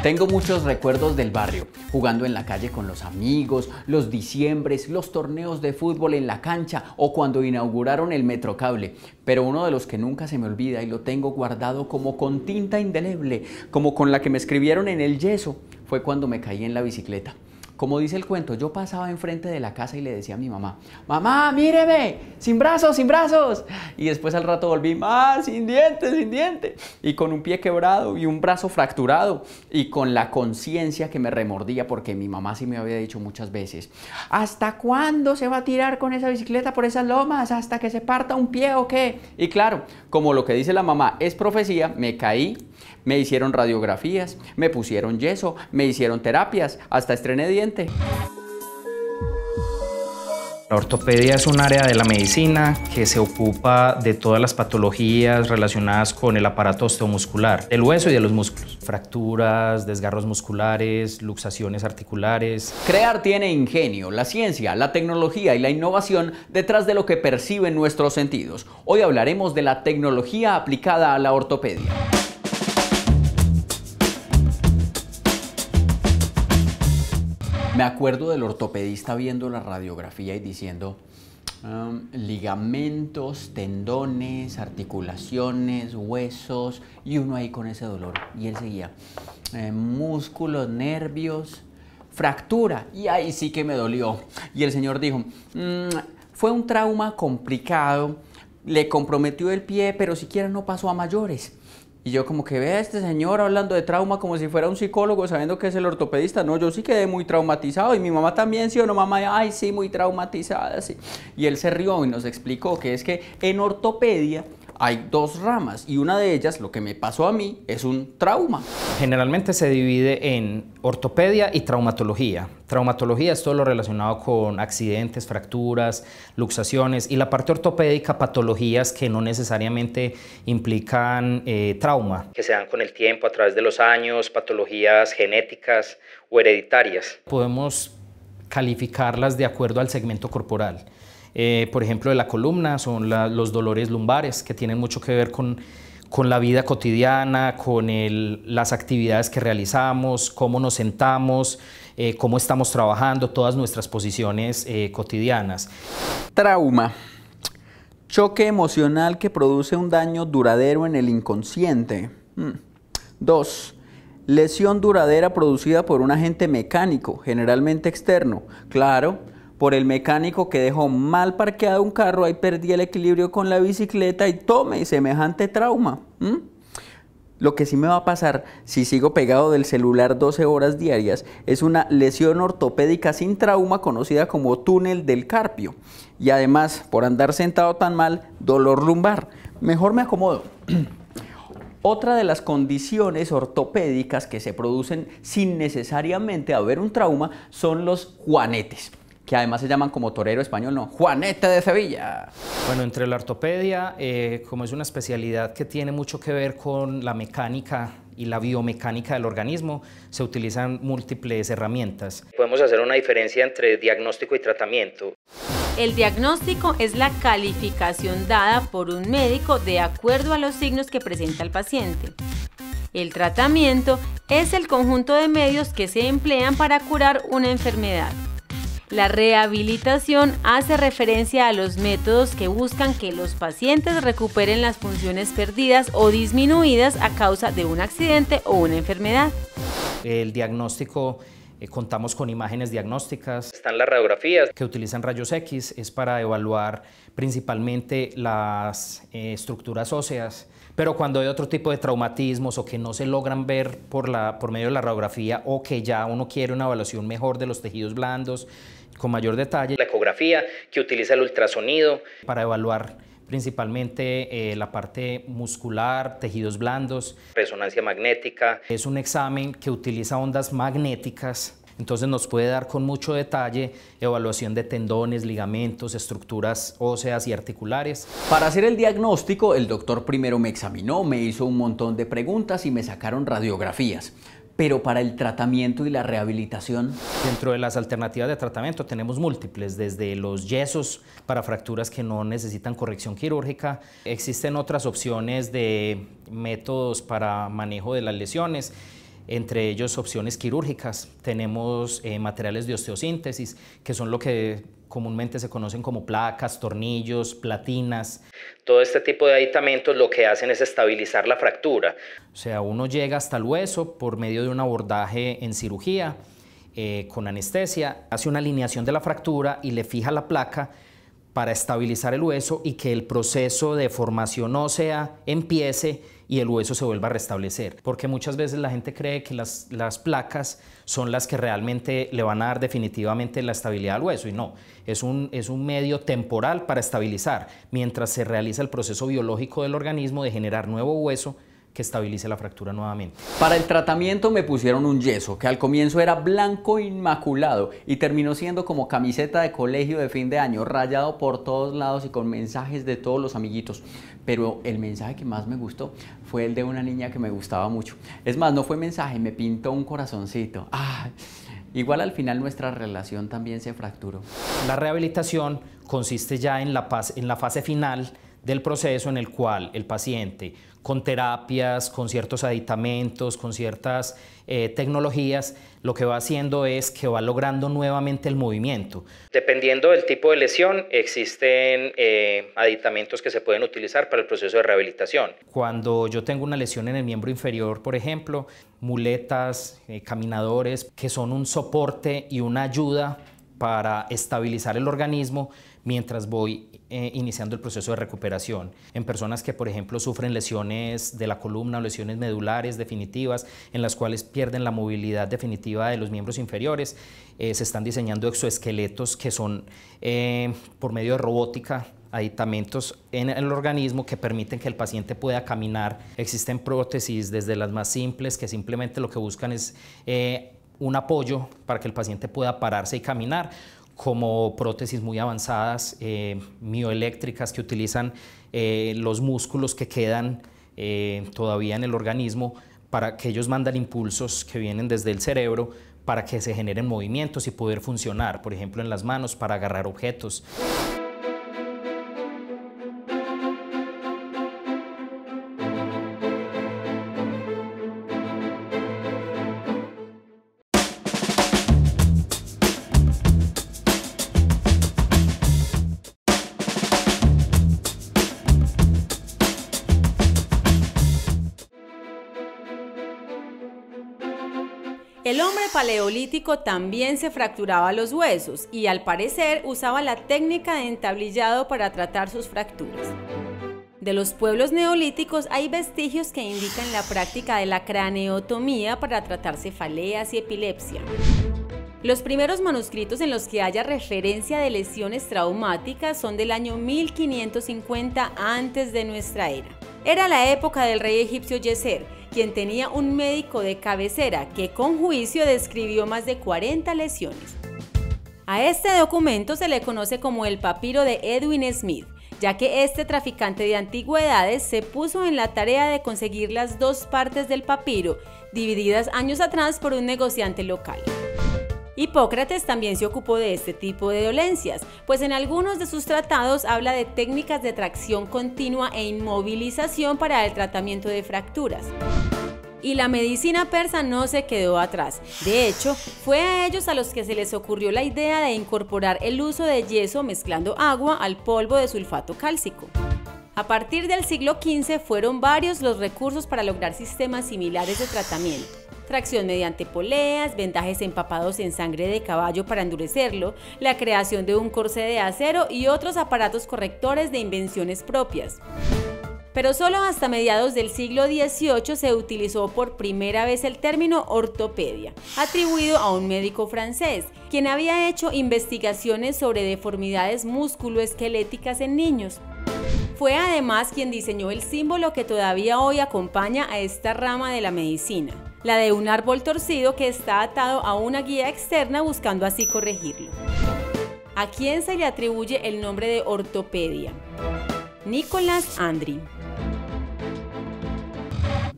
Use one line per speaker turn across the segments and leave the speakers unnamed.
Tengo muchos recuerdos del barrio, jugando en la calle con los amigos, los diciembres, los torneos de fútbol en la cancha o cuando inauguraron el Metrocable. Pero uno de los que nunca se me olvida y lo tengo guardado como con tinta indeleble, como con la que me escribieron en el yeso, fue cuando me caí en la bicicleta. Como dice el cuento, yo pasaba enfrente de la casa y le decía a mi mamá: mamá, míreme, sin brazos, sin brazos. Y después al rato volví: sin dientes, sin dientes. Y con un pie quebrado y un brazo fracturado. Y con la conciencia que me remordía porque mi mamá sí me había dicho muchas veces: ¿hasta cuándo se va a tirar con esa bicicleta por esas lomas? ¿Hasta que se parta un pie o qué? Y claro, como lo que dice la mamá es profecía, me caí. Me hicieron radiografías, me pusieron yeso, me hicieron terapias, hasta estrené diente.
La ortopedia es un área de la medicina que se ocupa de todas las patologías relacionadas con el aparato osteomuscular, del hueso y de los músculos. Fracturas, desgarros musculares, luxaciones articulares.
Crear tiene ingenio, la ciencia, la tecnología y la innovación detrás de lo que perciben nuestros sentidos. Hoy hablaremos de la tecnología aplicada a la ortopedia. Me acuerdo del ortopedista viendo la radiografía y diciendo: ligamentos, tendones, articulaciones, huesos, y uno ahí con ese dolor. Y él seguía: músculos, nervios, fractura, y ahí sí que me dolió. Y el señor dijo: fue un trauma complicado, le comprometió el pie, pero siquiera no pasó a mayores. Y yo como que ve a este señor hablando de trauma como si fuera un psicólogo sabiendo que es el ortopedista. No, yo sí quedé muy traumatizado y mi mamá también, ¿sí o no, mamá? Ay, sí, muy traumatizada, sí. Y él se rió y nos explicó que es que en ortopedia hay dos ramas y una de ellas, lo que me pasó a mí, es un trauma.
Generalmente se divide en ortopedia y traumatología. Traumatología es todo lo relacionado con accidentes, fracturas, luxaciones, y la parte ortopédica, patologías que no necesariamente implican trauma, que se dan con el tiempo, a través de los años, patologías genéticas o hereditarias. Podemos calificarlas de acuerdo al segmento corporal. Por ejemplo, de la columna son los dolores lumbares, que tienen mucho que ver con la vida cotidiana, con las actividades que realizamos, cómo nos sentamos, cómo estamos trabajando, todas nuestras posiciones cotidianas.
Trauma. Choque emocional que produce un daño duradero en el inconsciente. 2. Lesión duradera producida por un agente mecánico, generalmente externo. Claro, por el mecánico que dejó mal parqueado un carro, ahí perdí el equilibrio con la bicicleta y tome semejante trauma. Lo que sí me va a pasar si sigo pegado del celular 12 horas diarias es una lesión ortopédica sin trauma conocida como túnel del carpio. Y además, por andar sentado tan mal, dolor lumbar. Mejor me acomodo. Otra de las condiciones ortopédicas que se producen sin necesariamente haber un trauma son los juanetes, que además se llaman como torero español, ¿no? Juanete de Sevilla.
Bueno, entre la ortopedia, como es una especialidad que tiene mucho que ver con la mecánica y la biomecánica del organismo, se utilizan múltiples herramientas. Podemos hacer una diferencia entre diagnóstico y tratamiento.
El diagnóstico es la calificación dada por un médico de acuerdo a los signos que presenta el paciente. El tratamiento es el conjunto de medios que se emplean para curar una enfermedad. La rehabilitación hace referencia a los métodos que buscan que los pacientes recuperen las funciones perdidas o disminuidas a causa de un accidente o una enfermedad.
El diagnóstico, contamos con imágenes diagnósticas. Están las radiografías que utilizan rayos X, es para evaluar principalmente las estructuras óseas. Pero cuando hay otro tipo de traumatismos o que no se logran ver por medio de la radiografía, o que ya uno quiere una evaluación mejor de los tejidos blandos con mayor detalle, la ecografía, que utiliza el ultrasonido para evaluar principalmente la parte muscular, tejidos blandos. Resonancia magnética. Es un examen que utiliza ondas magnéticas. Entonces nos puede dar con mucho detalle evaluación de tendones, ligamentos, estructuras óseas y articulares.
Para hacer el diagnóstico, el doctor primero me examinó, me hizo un montón de preguntas y me sacaron radiografías. Pero para el tratamiento y la rehabilitación,
dentro de las alternativas de tratamiento tenemos múltiples, desde los yesos para fracturas que no necesitan corrección quirúrgica. Existen otras opciones de métodos para manejo de las lesiones. entre ellos opciones quirúrgicas. Tenemos materiales de osteosíntesis, que son lo que comúnmente se conocen como placas, tornillos, platinas. Todo este tipo de aditamentos lo que hacen es estabilizar la fractura. O sea, uno llega hasta el hueso por medio de un abordaje en cirugía, con anestesia, hace una alineación de la fractura y le fija la placa para estabilizar el hueso y que el proceso de formación ósea empiece y el hueso se vuelva a restablecer. Porque muchas veces la gente cree que las placas son las que realmente le van a dar definitivamente la estabilidad al hueso, y no, es un medio temporal para estabilizar, mientras se realiza el proceso biológico del organismo de generar nuevo hueso que estabilice la fractura nuevamente.
Para el tratamiento me pusieron un yeso que al comienzo era blanco inmaculado y terminó siendo como camiseta de colegio de fin de año, rayado por todos lados y con mensajes de todos los amiguitos. Pero el mensaje que más me gustó fue el de una niña que me gustaba mucho. Es más, no fue mensaje, me pintó un corazoncito. Igual al final nuestra relación también se fracturó.
La rehabilitación consiste ya en la fase final del proceso, en el cual el paciente, con terapias, con ciertos aditamentos, con ciertas tecnologías, lo que va haciendo es que va logrando nuevamente el movimiento. Dependiendo del tipo de lesión, existen aditamentos que se pueden utilizar para el proceso de rehabilitación. Cuando yo tengo una lesión en el miembro inferior, por ejemplo, muletas, caminadores, que son un soporte y una ayuda para estabilizar el organismo mientras voy iniciando el proceso de recuperación. En personas que, por ejemplo, sufren lesiones de la columna o lesiones medulares definitivas, en las cuales pierden la movilidad definitiva de los miembros inferiores, se están diseñando exoesqueletos que son, por medio de robótica, aditamentos en el organismo que permiten que el paciente pueda caminar. Existen prótesis desde las más simples, que simplemente lo que buscan es un apoyo para que el paciente pueda pararse y caminar, como prótesis muy avanzadas, mioeléctricas, que utilizan los músculos que quedan todavía en el organismo, para que ellos mandan impulsos que vienen desde el cerebro para que se generen movimientos y poder funcionar, por ejemplo en las manos para agarrar objetos.
El hombre paleolítico también se fracturaba los huesos y al parecer usaba la técnica de entablillado para tratar sus fracturas. De los pueblos neolíticos hay vestigios que indican la práctica de la craneotomía para tratar cefaleas y epilepsia. Los primeros manuscritos en los que haya referencia de lesiones traumáticas son del año 1550 antes de nuestra era. Era la época del rey egipcio Yeser, quien tenía un médico de cabecera que con juicio describió más de 40 lesiones. A este documento se le conoce como el papiro de Edwin Smith, ya que este traficante de antigüedades se puso en la tarea de conseguir las dos partes del papiro, divididas años atrás por un negociante local. Hipócrates también se ocupó de este tipo de dolencias, pues en algunos de sus tratados habla de técnicas de tracción continua e inmovilización para el tratamiento de fracturas. Y la medicina persa no se quedó atrás. De hecho, fue a ellos a los que se les ocurrió la idea de incorporar el uso de yeso mezclando agua al polvo de sulfato cálcico. A partir del siglo XV fueron varios los recursos para lograr sistemas similares de tratamiento. Tracción mediante poleas, vendajes empapados en sangre de caballo para endurecerlo, la creación de un corsé de acero y otros aparatos correctores de invenciones propias. Pero solo hasta mediados del siglo XVIII se utilizó por primera vez el término ortopedia, atribuido a un médico francés, quien había hecho investigaciones sobre deformidades musculoesqueléticas en niños. Fue además quien diseñó el símbolo que todavía hoy acompaña a esta rama de la medicina, la de un árbol torcido que está atado a una guía externa buscando así corregirlo. ¿A quién se le atribuye el nombre de ortopedia? Nicolas Andri.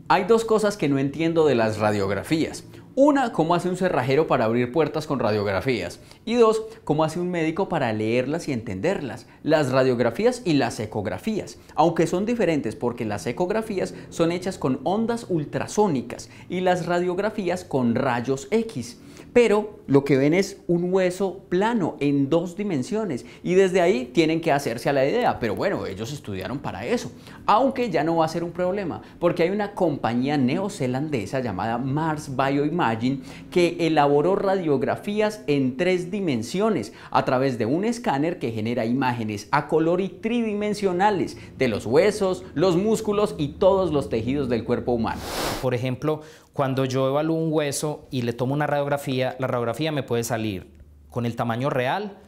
Hay dos cosas que no entiendo de las radiografías. Una, cómo hace un cerrajero para abrir puertas con radiografías. Y dos, cómo hace un médico para leerlas y entenderlas. Las radiografías y las ecografías. Aunque son diferentes porque las ecografías son hechas con ondas ultrasónicas y las radiografías con rayos X. Pero lo que ven es un hueso plano en 2 dimensiones y desde ahí tienen que hacerse a la idea, pero bueno, ellos estudiaron para eso, aunque ya no va a ser un problema, porque hay una compañía neozelandesa llamada Mars Bioimaging que elaboró radiografías en 3 dimensiones a través de un escáner que genera imágenes a color y tridimensionales de los huesos, los músculos y todos los tejidos del cuerpo humano.
Por ejemplo, cuando yo evalúo un hueso y le tomo una radiografía, la radiografía me puede salir con el tamaño real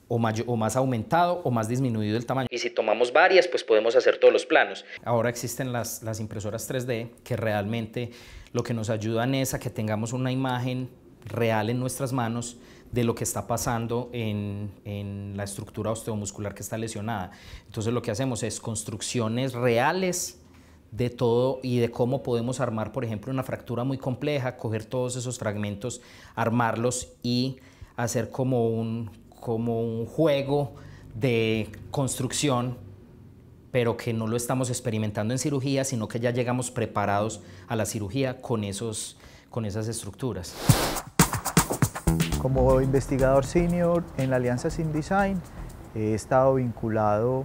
o más aumentado o más disminuido el tamaño. Y si tomamos varias, pues podemos hacer todos los planos. Ahora existen las impresoras 3D que realmente lo que nos ayudan es a que tengamos una imagen real en nuestras manos de lo que está pasando en la estructura osteomuscular que está lesionada. Entonces lo que hacemos es construcciones reales de todo y de cómo podemos armar, por ejemplo, una fractura muy compleja, coger todos esos fragmentos, armarlos y hacer como un juego de construcción, pero que no lo estamos experimentando en cirugía, sino que ya llegamos preparados a la cirugía con esas estructuras.
Como investigador senior en la Alianza SynDesign, he estado vinculado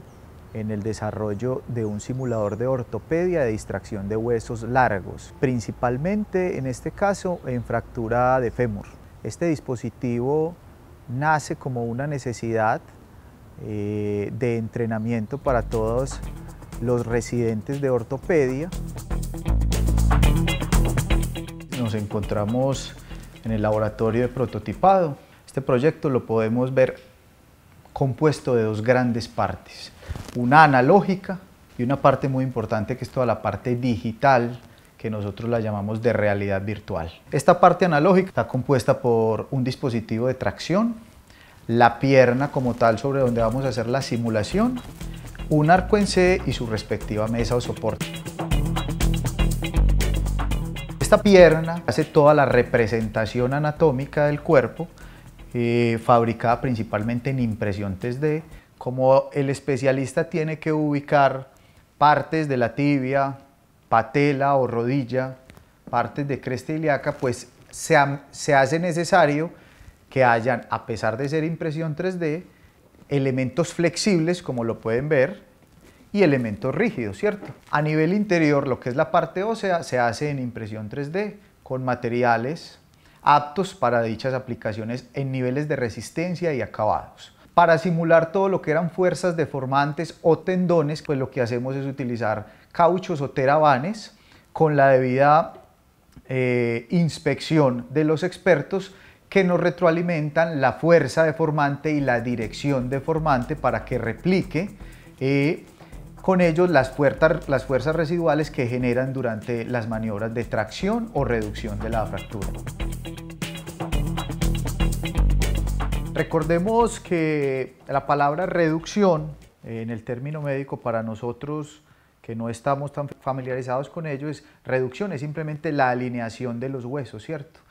en el desarrollo de un simulador de ortopedia de distracción de huesos largos, principalmente en este caso en fractura de fémur. Este dispositivo nace como una necesidad de entrenamiento para todos los residentes de ortopedia. Nos encontramos en el laboratorio de prototipado. Este proyecto lo podemos ver compuesto de 2 grandes partes, una analógica y una parte muy importante que es toda la parte digital, que nosotros la llamamos de realidad virtual. Esta parte analógica está compuesta por un dispositivo de tracción, la pierna como tal sobre donde vamos a hacer la simulación, un arco en C y su respectiva mesa o soporte. Esta pierna hace toda la representación anatómica del cuerpo, fabricada principalmente en impresión 3D. Como el especialista tiene que ubicar partes de la tibia, patela o rodilla, partes de cresta ilíaca, pues se hace necesario que hayan, a pesar de ser impresión 3D, elementos flexibles, como lo pueden ver, y elementos rígidos, ¿cierto? A nivel interior, lo que es la parte ósea, se hace en impresión 3D, con materiales aptos para dichas aplicaciones en niveles de resistencia y acabados. Para simular todo lo que eran fuerzas deformantes o tendones, pues lo que hacemos es utilizar cauchos o terabanes con la debida inspección de los expertos que nos retroalimentan la fuerza deformante y la dirección deformante para que replique con ellos las fuerzas residuales que generan durante las maniobras de tracción o reducción de la fractura. Recordemos que la palabra reducción en el término médico para nosotros que no estamos tan familiarizados con ello es reducción, es simplemente la alineación de los huesos, ¿cierto?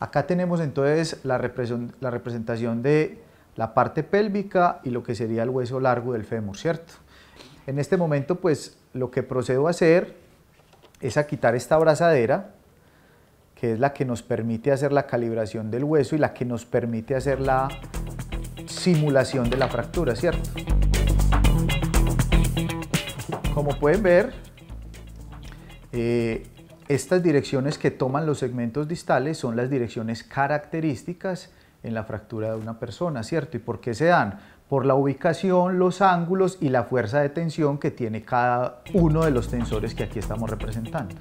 Acá tenemos entonces la representación de la parte pélvica y lo que sería el hueso largo del fémur, ¿cierto? En este momento pues lo que procedo a hacer es a quitar esta abrazadera, que es la que nos permite hacer la calibración del hueso y la que nos permite hacer la simulación de la fractura, ¿cierto? Como pueden ver, estas direcciones que toman los segmentos distales son las direcciones características en la fractura de una persona, ¿cierto? ¿Y por qué se dan? Por la ubicación, los ángulos y la fuerza de tensión que tiene cada uno de los tensores que aquí estamos representando.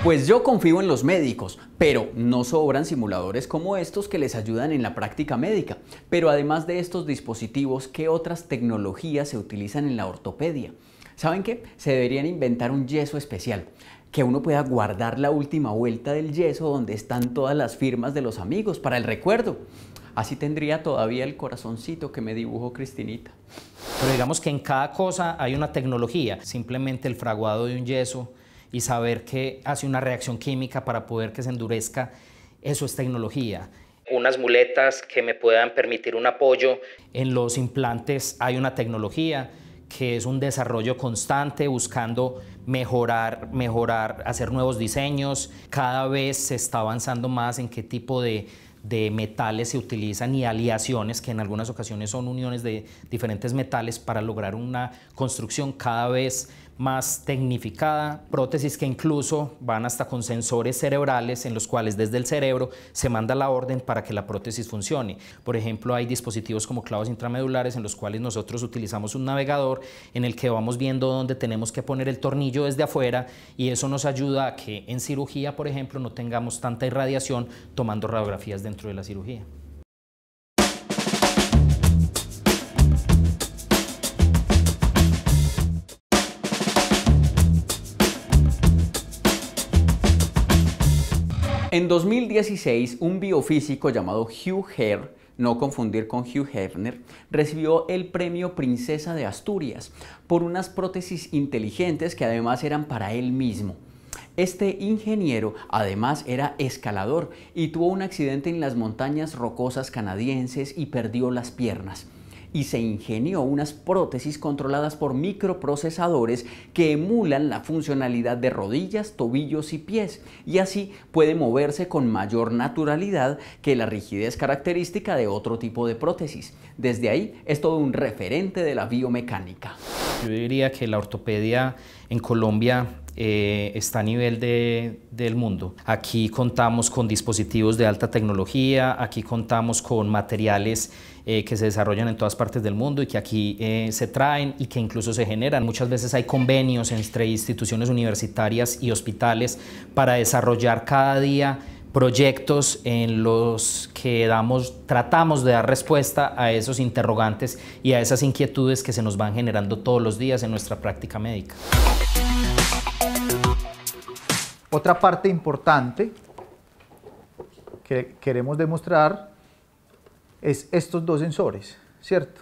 Pues yo confío en los médicos, pero no sobran simuladores como estos que les ayudan en la práctica médica. Pero además de estos dispositivos, ¿qué otras tecnologías se utilizan en la ortopedia? ¿Saben qué? Se deberían inventar un yeso especial, que uno pueda guardar la última vuelta del yeso donde están todas las firmas de los amigos para el recuerdo. Así tendría todavía el corazoncito que me dibujó Cristinita.
Pero digamos que en cada cosa hay una tecnología. Simplemente el fraguado de un yeso y saber que hace una reacción química para poder que se endurezca, eso es tecnología. Unas muletas que me puedan permitir un apoyo. En los implantes hay una tecnología que es un desarrollo constante buscando mejorar, hacer nuevos diseños. Cada vez se está avanzando más en qué tipo de metales se utilizan y aleaciones, que en algunas ocasiones son uniones de diferentes metales para lograr una construcción cada vez más tecnificada, prótesis que incluso van hasta con sensores cerebrales en los cuales desde el cerebro se manda la orden para que la prótesis funcione. Por ejemplo, hay dispositivos como clavos intramedulares en los cuales nosotros utilizamos un navegador en el que vamos viendo dónde tenemos que poner el tornillo desde afuera, y eso nos ayuda a que en cirugía, por ejemplo, no tengamos tanta irradiación tomando radiografías dentro de la cirugía.
En 2016, un biofísico llamado Hugh Herr, no confundir con Hugh Hefner, recibió el premio Princesa de Asturias por unas prótesis inteligentes que además eran para él mismo. Este ingeniero además era escalador y tuvo un accidente en las montañas rocosas canadienses y perdió las piernas. Y se ingenió unas prótesis controladas por microprocesadores que emulan la funcionalidad de rodillas, tobillos y pies, y así puede moverse con mayor naturalidad que la rigidez característica de otro tipo de prótesis. Desde ahí es todo un referente de la biomecánica.
Yo diría que la ortopedia en Colombia está a nivel del mundo. Aquí contamos con dispositivos de alta tecnología, aquí contamos con materiales que se desarrollan en todas partes del mundo y que aquí se traen y que incluso se generan. Muchas veces hay convenios entre instituciones universitarias y hospitales para desarrollar cada día proyectos en los que tratamos de dar respuesta a esos interrogantes y a esas inquietudes que se nos van generando todos los días en nuestra práctica médica.
Otra parte importante que queremos demostrar es estos dos sensores, ¿cierto?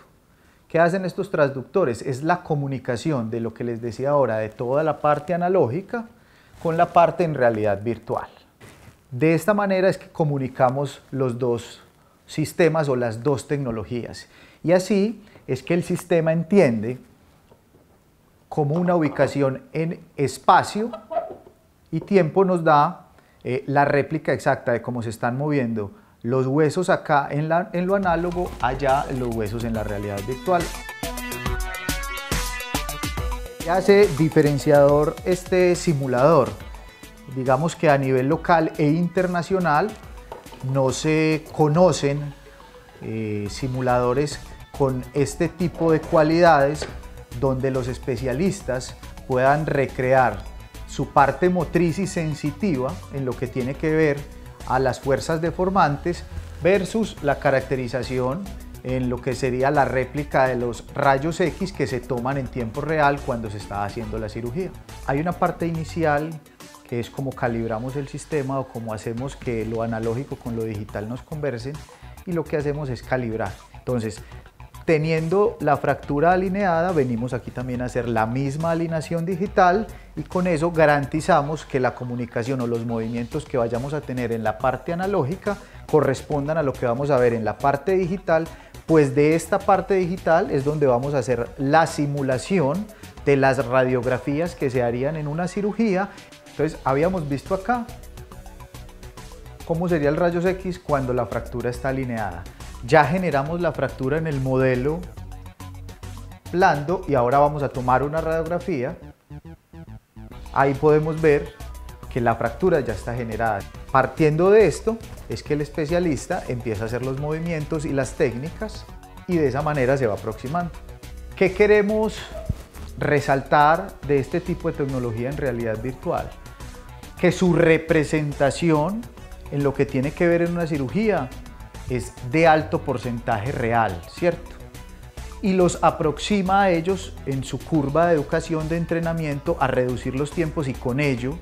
¿Qué hacen estos transductores? Es la comunicación de lo que les decía ahora, de toda la parte analógica con la parte en realidad virtual. De esta manera es que comunicamos los dos sistemas o las dos tecnologías. Y así es que el sistema entiende como una ubicación en espacio y tiempo nos da la réplica exacta de cómo se están moviendo los huesos acá en lo análogo, allá los huesos en la realidad virtual. ¿Qué hace diferenciador este simulador? Digamos que a nivel local e internacional no se conocen simuladores con este tipo de cualidades donde los especialistas puedan recrear su parte motriz y sensitiva en lo que tiene que ver a las fuerzas deformantes versus la caracterización en lo que sería la réplica de los rayos X que se toman en tiempo real cuando se está haciendo la cirugía. Hay una parte inicial que es como calibramos el sistema o como hacemos que lo analógico con lo digital nos conversen, y lo que hacemos es calibrar. Entonces, teniendo la fractura alineada, venimos aquí también a hacer la misma alineación digital y con eso garantizamos que la comunicación o los movimientos que vayamos a tener en la parte analógica correspondan a lo que vamos a ver en la parte digital, pues de esta parte digital es donde vamos a hacer la simulación de las radiografías que se harían en una cirugía. Entonces, habíamos visto acá cómo sería el rayos X cuando la fractura está alineada. Ya generamos la fractura en el modelo blando y ahora vamos a tomar una radiografía. Ahí podemos ver que la fractura ya está generada. Partiendo de esto es que el especialista empieza a hacer los movimientos y las técnicas y de esa manera se va aproximando. ¿Qué queremos resaltar de este tipo de tecnología en realidad virtual? Que su representación en lo que tiene que ver en una cirugía es de alto porcentaje real, ¿cierto? Y los aproxima a ellos en su curva de educación de entrenamiento a reducir los tiempos y con ello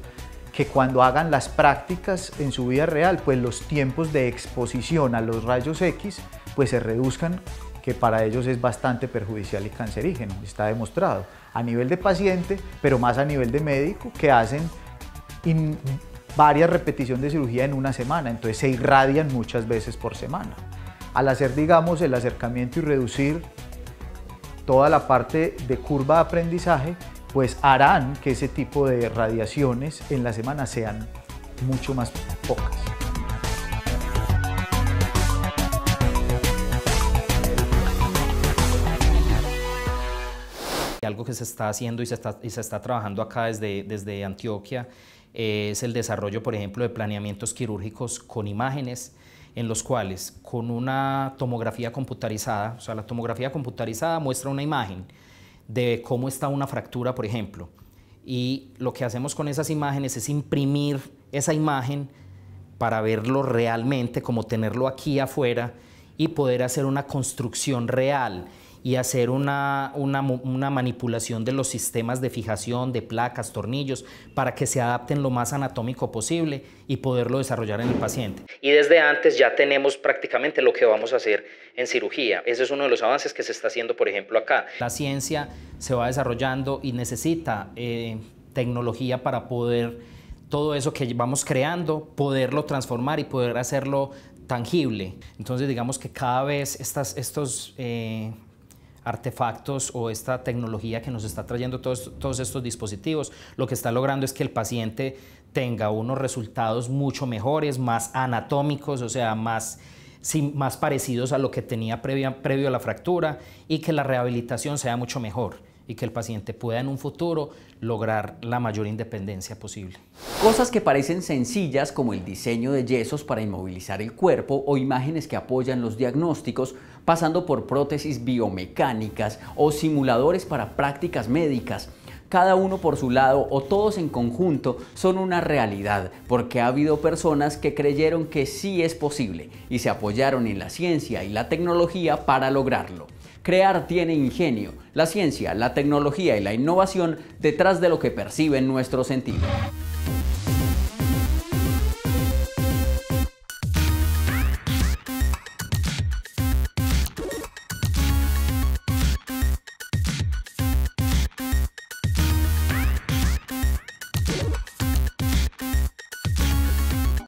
que cuando hagan las prácticas en su vida real, pues los tiempos de exposición a los rayos X pues se reduzcan, que para ellos es bastante perjudicial y cancerígeno, está demostrado, a nivel de paciente, pero más a nivel de médico, que hacen varias repeticiones de cirugía en una semana, entonces se irradian muchas veces por semana. Al hacer, digamos, el acercamiento y reducir toda la parte de curva de aprendizaje, pues harán que ese tipo de radiaciones en la semana sean mucho más pocas.
Algo que se está haciendo y se está trabajando acá desde Antioquia es el desarrollo, por ejemplo, de planeamientos quirúrgicos con imágenes, en los cuales con una tomografía computarizada, o sea, la tomografía computarizada muestra una imagen de cómo está una fractura, por ejemplo, y lo que hacemos con esas imágenes es imprimir esa imagen para verlo realmente, como tenerlo aquí afuera y poder hacer una construcción real y hacer una manipulación de los sistemas de fijación, de placas, tornillos, para que se adapten lo más anatómico posible y poderlo desarrollar en el paciente. Y desde antes ya tenemos prácticamente lo que vamos a hacer en cirugía. Ese es uno de los avances que se está haciendo, por ejemplo, acá. La ciencia se va desarrollando y necesita tecnología para poder todo eso que vamos creando, poderlo transformar y poder hacerlo tangible. Entonces, digamos que cada vez estos artefactos o esta tecnología que nos está trayendo todos estos dispositivos, lo que está logrando es que el paciente tenga unos resultados mucho mejores, más anatómicos, o sea, más parecidos a lo que tenía previo a la fractura, y que la rehabilitación sea mucho mejor y que el paciente pueda en un futuro lograr la mayor independencia posible.
Cosas que parecen sencillas, como el diseño de yesos para inmovilizar el cuerpo o imágenes que apoyan los diagnósticos, pasando por prótesis biomecánicas o simuladores para prácticas médicas. Cada uno por su lado o todos en conjunto son una realidad, porque ha habido personas que creyeron que sí es posible y se apoyaron en la ciencia y la tecnología para lograrlo. Crear tiene ingenio, la ciencia, la tecnología y la innovación detrás de lo que perciben nuestros sentidos.